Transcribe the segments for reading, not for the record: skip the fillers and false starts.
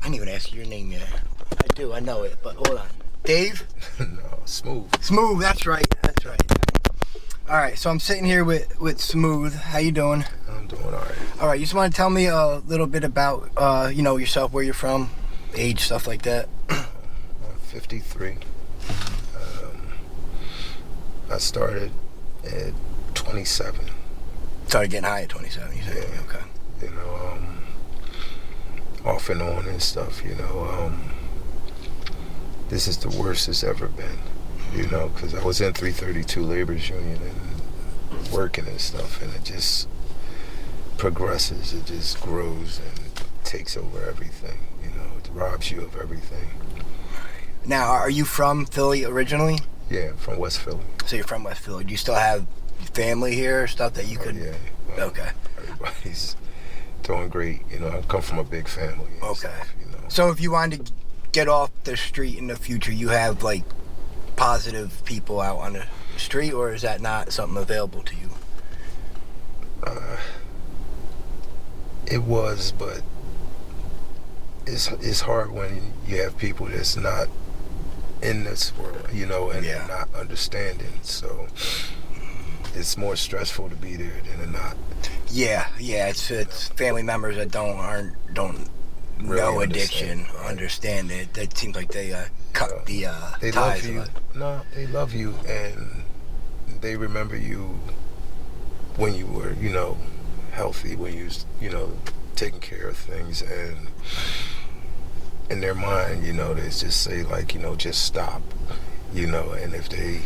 I didn't even ask you your name yet. I do, I know it, but hold on. Dave? No, Smooth. Smooth, that's right. All right, so I'm sitting here with Smooth. How you doing? I'm doing all right. All right, you just want to tell me a little bit about, yourself, where you're from, age, stuff like that? I'm 53. I started at 27. Started getting high at 27, you said? Yeah. Okay. You know, off and on and stuff, this is the worst it's ever been, because I was in 332 Labor's Union and working and stuff, and it just progresses, it just grows and takes over everything, it robs you of everything. Now, are you from Philly originally? Yeah, from West Philly. So you're from West Philly. Do you still have family here, stuff that you could... Yeah. Okay. Everybody's doing great. I come from a big family. And stuff, So if you wanted to get off the street in the future, you have, like, positive people out on the street, or is that not something available to you? It was, but it's hard when you have people that's not in this world, and they're not understanding. So it's more stressful to be there than not. Yeah. It's family members that don't Really know addiction, understand it. That seems like they cut the they ties. Love you. No, they love you, and they remember you when you were, healthy, when you was, taking care of things, and in their mind, they just say, like, just stop, and if they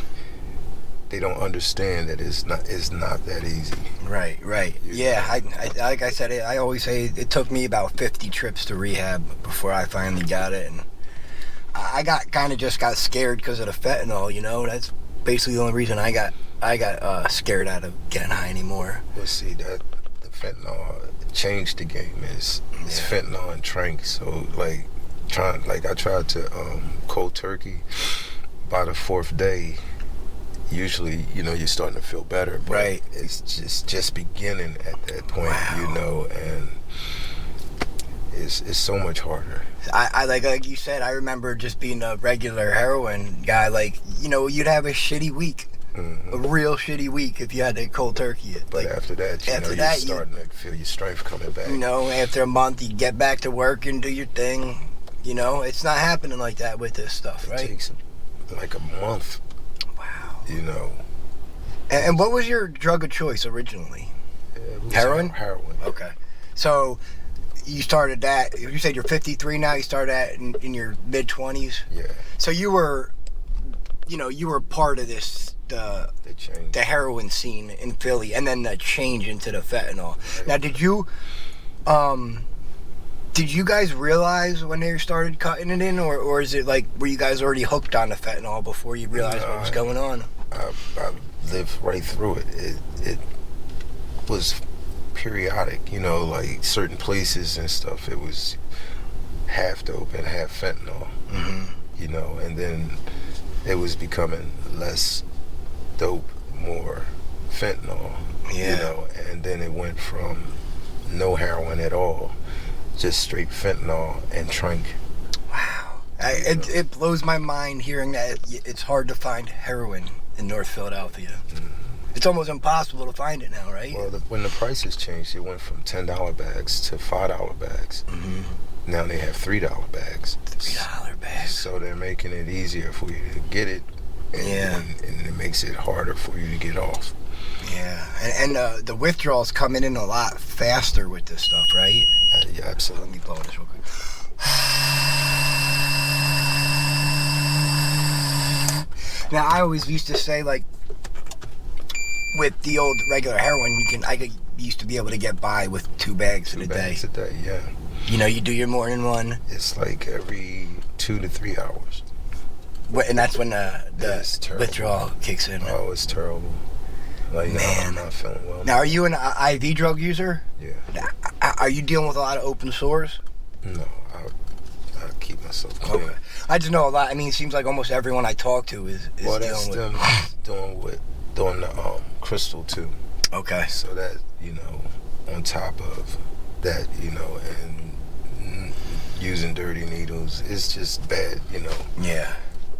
don't understand that it's not that easy. Right. Yeah, I like I said, I always say it took me about 50 trips to rehab before I finally got it, and I got scared because of the fentanyl. That's basically the only reason I got scared out of getting high anymore. Well, see, that the fentanyl changed the game. It's fentanyl and trank. So I tried to cold turkey. By the fourth day, usually, you're starting to feel better, but right. It's just beginning at that point, Wow. And it's so much harder. I like you said, I remember just being a regular heroin guy, you'd have a shitty week. Mm-hmm. A real shitty week if you had to cold turkey it. But after that, you're starting to feel your strength coming back. After a month, you get back to work and do your thing. It's not happening like that with this stuff, right? It takes like a month. Wow. And what was your drug of choice originally? Heroin? Heroin. Okay. So you started that, you said you're 53 now, you started that in your mid-20s? Yeah. So you were part of this, the heroin scene in Philly, and then the change into the fentanyl. Right. Now, did you guys realize when they started cutting it in, or is it like, were you guys already hooked on the fentanyl before you realized what was going on? I lived right through it. It was periodic, like certain places and stuff. It was half dope and half fentanyl, and then it was becoming less dope, more fentanyl, and then it went from no heroin at all, just straight fentanyl and trank. Wow. It blows my mind hearing that it's hard to find heroin in North Philadelphia. Mm-hmm. It's almost impossible to find it now, right? Well, when the prices changed, it went from $10 bags to $5 bags. Mm-hmm. Now they have $3 bags. $3 bags. So they're making it easier for you to get it, and it makes it harder for you to get off. Yeah, and the withdrawals coming in a lot faster with this stuff, right? Yeah, absolutely. Let me blow this real quick. Now, I always used to say, like, with the old regular heroin, I used to be able to get by with 2 bags in a day. 2 bags a day, yeah. You do your morning one. It's like every 2 to 3 hours. And that's when the withdrawal kicks in. Oh, it's terrible. Like, man, I'm not feeling well. Now, are you an IV drug user? Yeah. Are you dealing with a lot of open sores? No, I keep myself clean. Okay. I just know a lot. I mean, it seems like almost everyone I talk to is that's dealing with... doing the crystal too. Okay. So that, on top of that, and using dirty needles. It's just bad, you know. Yeah.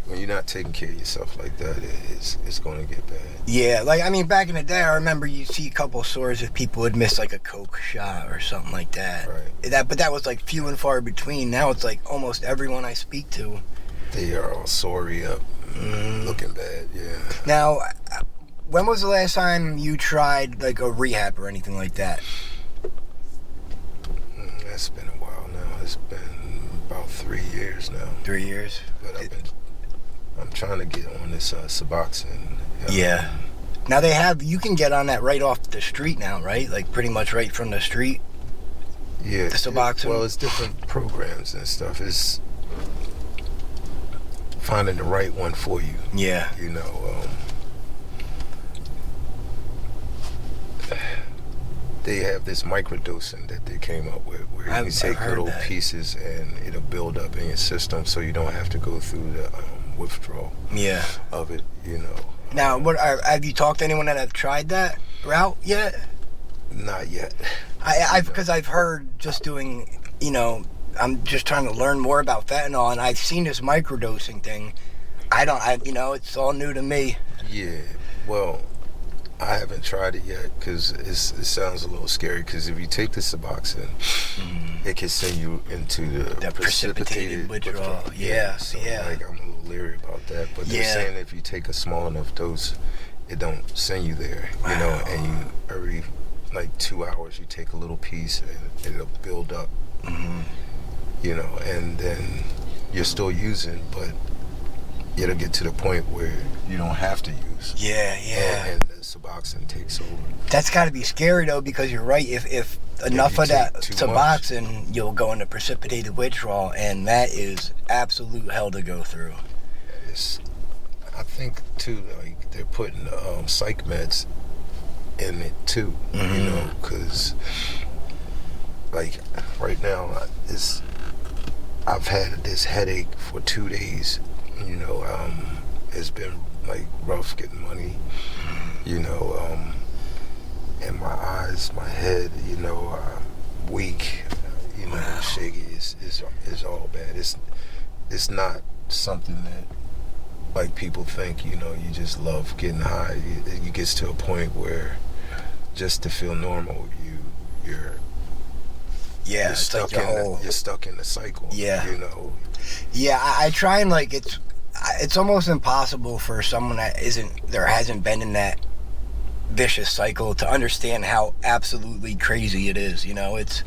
When you're not taking care of yourself like that, it's going to get bad. Yeah, like, I mean, back in the day, I remember you see a couple of stories if people would miss, like, a coke shot or something like that. Right. But that was, like, few and far between. Now it's, like, almost everyone I speak to. They are all sorry up, looking bad, yeah. Now, when was the last time you tried, like, a rehab or anything like that? That's been a while now. It's been about 3 years now. 3 years? But I'm trying to get on this Suboxone. Yeah. Now you can get on that right off the street now, right? Like pretty much right from the street? Yeah. The Suboxone? Well, it's different programs and stuff. It's finding the right one for you. Yeah. You know, they have this microdosing that they came up with where you take little pieces and it'll build up in your system so you don't have to go through the withdrawal of it, you know. Now, have you talked to anyone that have tried that route yet? Not yet. Because I've heard just doing, you know, I'm just trying to learn more about fentanyl, and I've seen this microdosing thing. You know, it's all new to me. Yeah, well, I haven't tried it yet because it sounds a little scary. Because if you take the Suboxone, it can send you into the precipitated withdrawal. Yeah, so yeah. Like, I'm a little leery about that. But they're saying if you take a small enough dose, it don't send you there. Wow. You know, and you every like 2 hours you take a little piece and it'll build up. You know, and then you're still using, but it'll get to the point where you don't have to use. Yeah. And the Suboxone takes over. That's got to be scary though, because you're right. If enough of that Suboxone, you'll go into precipitated withdrawal, and that is absolute hell to go through. I think too, like they're putting psych meds in it too. You know, because like right now, I've had this headache for 2 days. You know, it's been like rough getting money. You know, and my eyes, my head, you know, weak. You know, shaky. It's all bad. It's not something that like people think. You know, you just love getting high. It gets to a point where just to feel normal, you're stuck you're stuck in the cycle. Yeah. You know. Yeah, I try and like it's almost impossible for someone that hasn't been in that vicious cycle to understand how absolutely crazy it is. You know, it's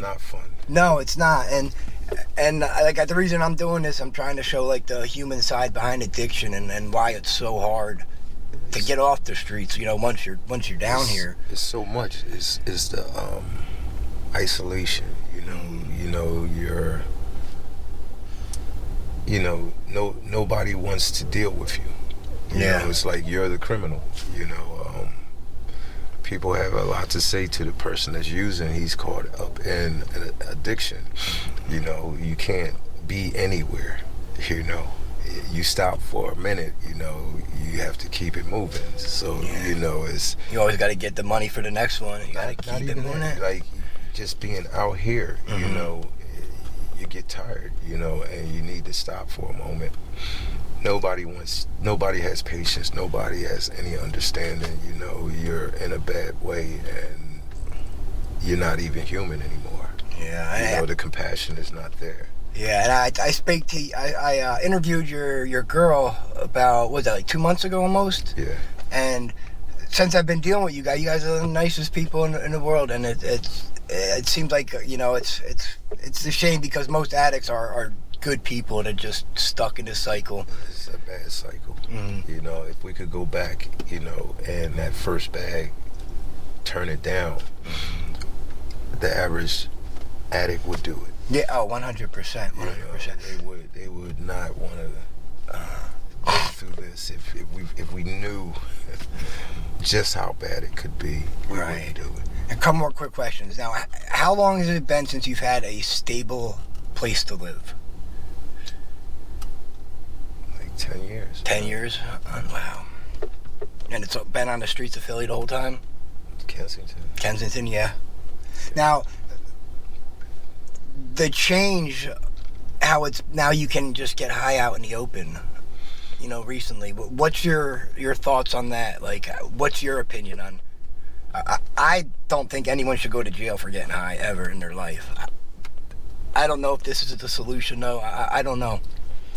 not fun. No, it's not. And like the reason I'm doing this, I'm trying to show like the human side behind addiction and why it's so hard to get off the streets. You know, once you're down here, it's so much. It's the isolation. Nobody wants to deal with you. You know, it's like you're the criminal. You know, people have a lot to say to the person that's using. He's caught up in an addiction. You know, you can't be anywhere. You know, you stop for a minute. You know, you have to keep it moving. So you know, you always got to get the money for the next one. You got to keep it moving. Like just being out here, you know, you get tired, you know, and you need to stop for a moment. Nobody has patience. Nobody has any understanding. You know, you're in a bad way, and you're not even human anymore. Yeah, you know, the compassion is not there. Yeah, and I interviewed your girl about, what was that, like 2 months ago almost? Yeah. And since I've been dealing with you guys are the nicest people in the world, and it seems like, you know, it's a shame because most addicts are good people that are just stuck in this cycle. It's a bad cycle. You know, if we could go back, you know, and that first bag, turn it down, the average addict would do it. Yeah, 100%, 100%. They would not want to go through this if we knew just how bad it could be. We wouldn't do it. A couple more quick questions. Now, how long has it been since you've had a stable place to live? Like 10 years. 10 years? Wow. And it's been on the streets of Philly the whole time? Kensington. Kensington, yeah. Now, the change, how it's now you can just get high out in the open, recently. What's your thoughts on that? Like, what's your opinion on? I don't think anyone should go to jail for getting high ever in their life. I don't know if this is the solution, though. I don't know.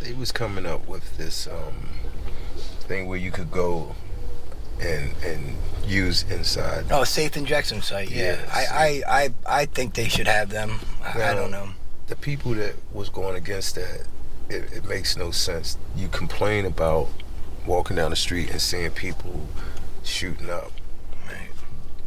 They was coming up with this thing where you could go and use inside. Oh, a safe injection site. Yeah. I think they should have them. I don't know. The people that was going against that, it makes no sense. You complain about walking down the street and seeing people shooting up. Right.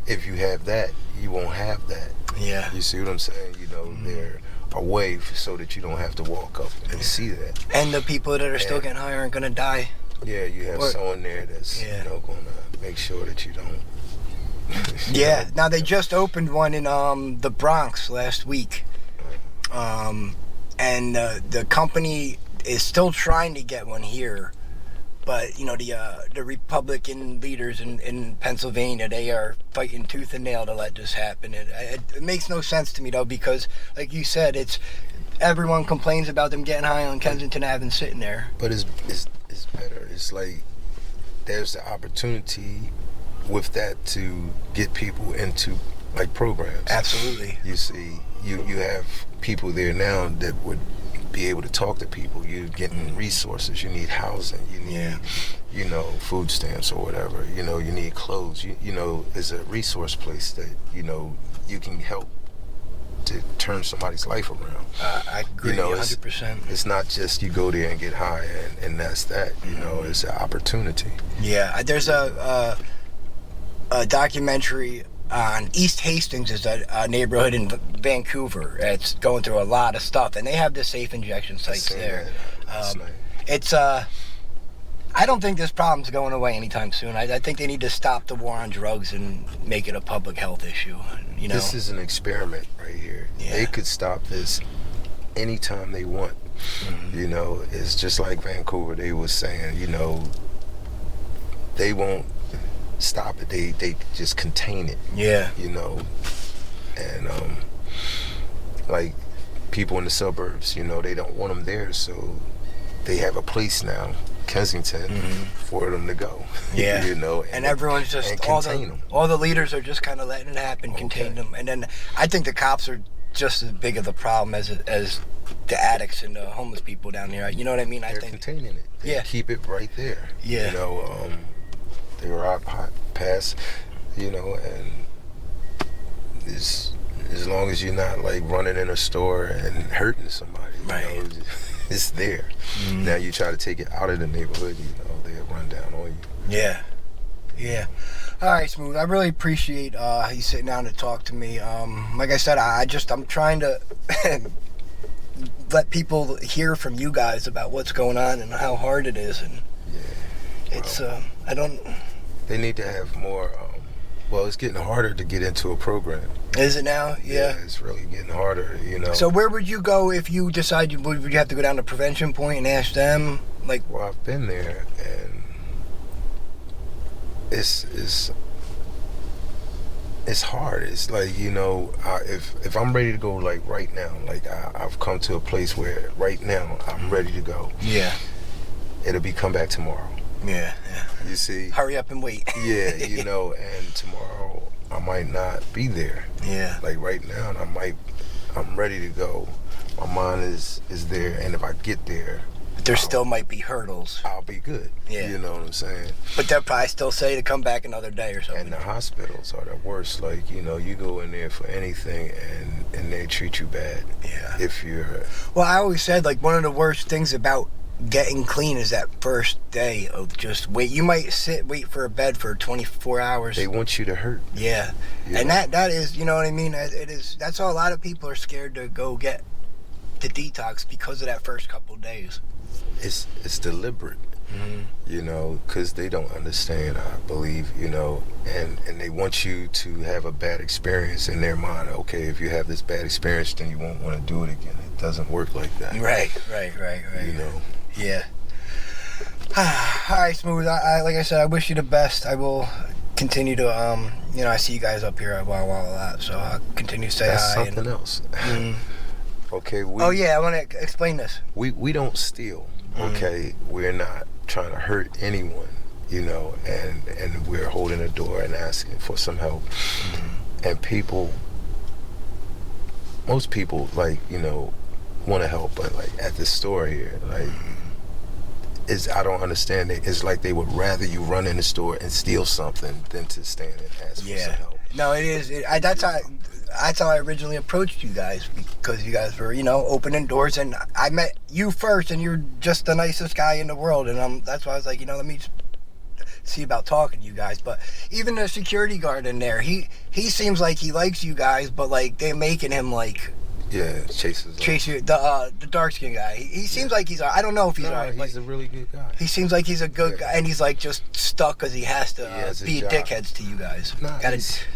If you have that, you won't have that. Yeah. You see what I'm saying? They're a way so that you don't have to walk up and see that. And the people that are still getting high aren't going to die. Yeah, you have someone there that's going to make sure that you don't. Yeah. Now they just opened one in the Bronx last week, and the company is still trying to get one here, but the Republican leaders in Pennsylvania, they are fighting tooth and nail to let this happen. It makes no sense to me though, because like you said, it's everyone complains about them getting high on Kensington Ave and sitting there. But it's better. It's like there's the opportunity with that to get people into like programs. Absolutely. You see, you have people there now that would be able to talk to people. You're getting resources. You need housing. You need, food stamps or whatever. You need clothes. It's a resource place that you can help to turn somebody's life around. I agree 100%. It's not just you go there and get high and that's that. It's an opportunity. Yeah, there's a documentary on East Hastings, is a neighborhood in Vancouver. It's going through a lot of stuff, and they have the safe injection sites there. It's I don't think this problem's going away anytime soon. I think they need to stop the war on drugs and make it a public health issue. This is an experiment right here. Yeah. They could stop this anytime they want. Mm-hmm. It's just like Vancouver. They was saying, they won't stop it. They just contain it. Yeah. And like people in the suburbs, they don't want them there, so they have a place now, Kensington, for them to go. Yeah. And everyone's just all the leaders are just kind of letting it happen, contain them, and then I think the cops are just as big of the problem as the addicts and the homeless people down here. You know what I mean? They're containing it. They keep it right there. Yeah. They rock pass, and as long as you're not like running in a store and hurting somebody, right. It's there. Mm-hmm. Now you try to take it out of the neighborhood, they'll run down on you. Yeah. All right, Smooth. I really appreciate you sitting down to talk to me. Like I said, I'm trying to let people hear from you guys about what's going on and how hard it is, and it's They need to have more. It's getting harder to get into a program. Is it now? Yeah. It's really getting harder. So where would you go if you decide would you have to go down to Prevention Point and ask them? Well, I've been there, and it's hard. It's like if I'm ready to go, like right now, I've come to a place where right now I'm ready to go. Yeah. It'll be come back tomorrow. Yeah. You see? Hurry up and wait. Yeah, and tomorrow I might not be there. Yeah. Like right now, I'm ready to go. My mind is there, and if I get there, there still might be hurdles. I'll be good. Yeah. You know what I'm saying? But they'll probably still say to come back another day or something. And the hospitals are the worst. Like, you go in there for anything and they treat you bad. Yeah. If you're... Well, I always said, one of the worst things about getting clean is that first day of just wait. You might wait for a bed for 24 hours. They want you to hurt. Yeah. And that is, you know what I mean? It is. That's why a lot of people are scared to go get the detox, because of that first couple of days. It's deliberate, because they don't understand, I believe, and they want you to have a bad experience in their mind. Okay, if you have this bad experience, then you won't want to do it again. It doesn't work like that. Right. Yeah. All right, Smooth. I like I said, I wish you the best. I will continue to, I see you guys up here at Wawa a lot, so I'll continue to say That's hi. Something else. Okay, Oh yeah, I want to explain this. we don't steal. Okay, we're not trying to hurt anyone, you know, and we're holding a door and asking for some help. And most people, like, you know, want to help, but like at the store here, like, I don't understand it. It's like they would rather you run in the store and steal something than to stand and ask for some help. No, it is. That's how I originally approached you guys, because you guys were, you know, opening doors, and I met you first, and you're just the nicest guy in the world, and that's why I was like, you know, let me see about talking to you guys. But even the security guard in there, he seems like he likes you guys, but like they're making him like chase you, the dark skinned guy. He seems like he's, I don't know if he's alright. He's a really good guy. He seems like he's a good guy, and he's like just stuck because he has to be dickheads to you guys. Nah,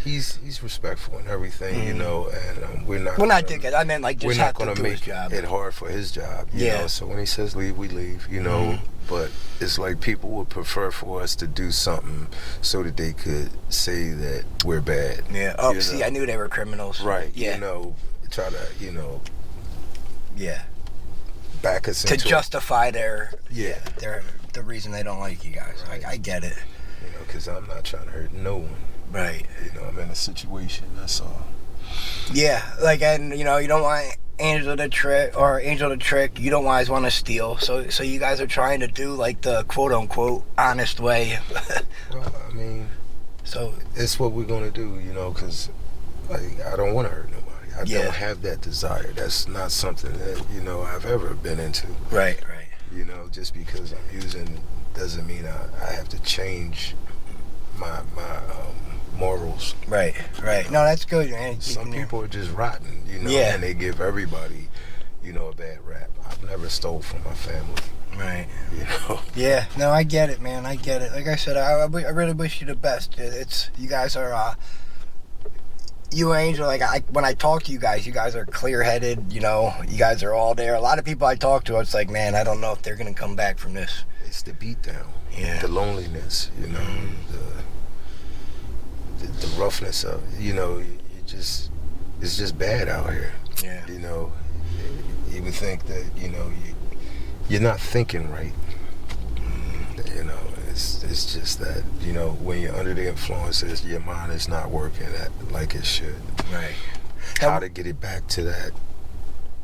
he's respectful and everything, you know, and we're not dickheads. I meant like just have to do his job. We're not going to make it hard for his job, you know. So when he says leave, we leave, you know. But it's like people would prefer for us to do something so that they could say that we're bad. Yeah. Oh, see, I knew they were criminals. Right. Yeah. You know, try to, you know. Yeah. Back us into justify the reason they don't like you guys. Right. I get it. You know, because I'm not trying to hurt no one. Right. You know, I'm in a situation. That's all. Yeah, like, and you know, you don't want Angel to trick. You don't always want to steal. So you guys are trying to do like the quote unquote honest way. Well, I mean, so it's what we're gonna do, you know, because like I don't want to hurt nobody. I don't have that desire. That's not something that, you know, I've ever been into. Right. You know, just because I'm using doesn't mean I have to change my morals. Right. No, that's good, man. Some people are just rotten, you know, and they give everybody, you know, a bad rap. I've never stole from my family. Right. You know? Yeah. No, I get it, man. I get it. Like I said, I really wish you the best. You guys are, you and Angel, like, when I talk to you guys are clear-headed, you know, you guys are all there. A lot of people I talk to, it's like, man, I don't know if they're going to come back from this. It's the beatdown. Yeah. The loneliness, you know, the roughness of it, you know, it's just bad out here. Yeah. You know, you would think that, you know, you're not thinking right. You know, it's just that, you know, when you're under the influences, your mind is not working like it should. Right. How to get it back to that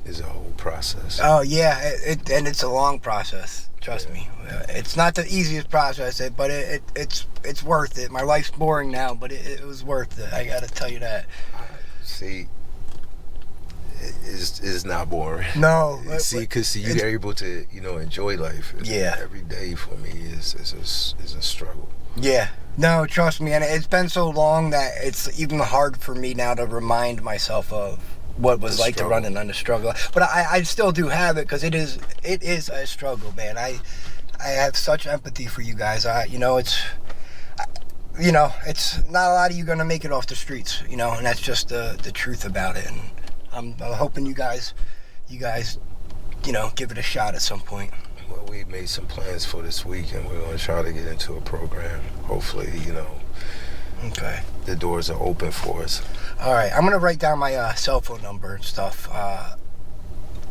is a whole process. Oh yeah, and it's a long process. Trust me, it's not the easiest process, but it's worth it. My life's boring now, but it was worth it. I gotta tell you that. See, it's not boring. No. See, because you're able to, you know, enjoy life. Every day for me is a struggle. Yeah. No, trust me, and it's been so long that it's even hard for me now to remind myself of what was like to run and under struggle. But I still do have it, because it is a struggle, man. I have such empathy for you guys. You know, it's not a lot of you gonna make it off the streets, you know, and that's just the truth about it. And I'm hoping you guys, you know, give it a shot at some point. Well, we made some plans for this week, and we're gonna try to get into a program. Hopefully, you know. Okay. The doors are open for us. All right, I'm gonna write down my cell phone number and stuff.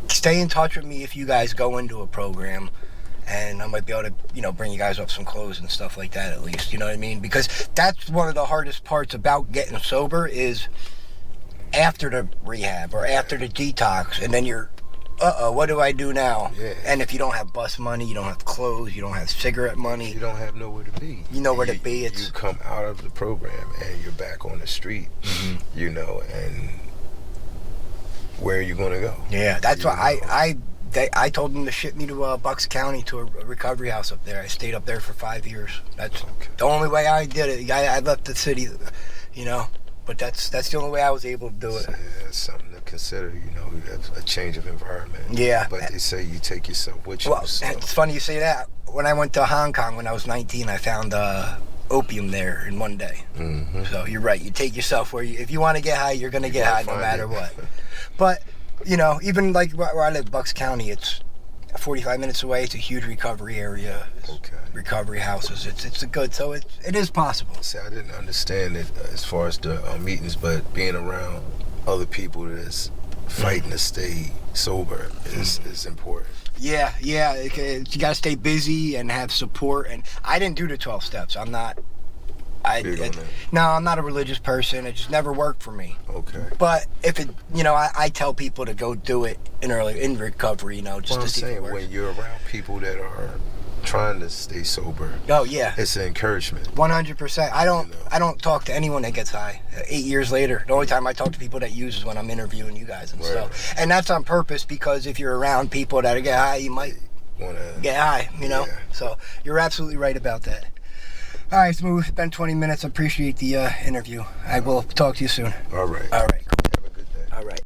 Stay in touch with me if you guys go into a program, and I might be able to, you know, bring you guys up some clothes and stuff like that at least. You know what I mean? Because that's one of the hardest parts about getting sober is after the rehab or after the detox, and then you're, what do I do now? Yeah. And if you don't have bus money, you don't have clothes, you don't have cigarette money. You don't have nowhere to be. You know where to be. You come out of the program and you're back on the street, you know, and where are you going to go? Yeah, that's why I told them to ship me to Bucks County to a recovery house up there. I stayed up there for 5 years. That's the only way I did it. I left the city, you know. But that's the only way I was able to do it. Yeah, it's something to consider, you know, you have a change of environment. Yeah. But they say you take yourself with you. Well, it's funny you say that. When I went to Hong Kong when I was 19, I found opium there in one day. Mm-hmm. So you're right. You take yourself if you want to get high, you're going to get high no matter what. But, you know, even like where I live, Bucks County, it's 45 minutes away. It's a huge recovery area. Okay. Recovery houses. It's a good. So it is possible. See, I didn't understand it as far as the meetings, but being around other people that's fighting to stay sober is important. Yeah. You got to stay busy and have support. And I didn't do the 12 steps. I'm not. No, I'm not a religious person. It just never worked for me. Okay. But if it, I tell people to go do it in recovery, just to see if it works. When you're around people that are trying to stay sober. Oh yeah. It's an encouragement. 100%. I don't talk to anyone that gets high. 8 years later, the only time I talk to people that use is when I'm interviewing you guys and stuff. And that's on purpose because if you're around people that get high, you might get high. Yeah. So you're absolutely right about that. All right, Smooth. It's been 20 minutes. I appreciate the interview. I will talk to you soon. All right. All right. Have a good day. All right.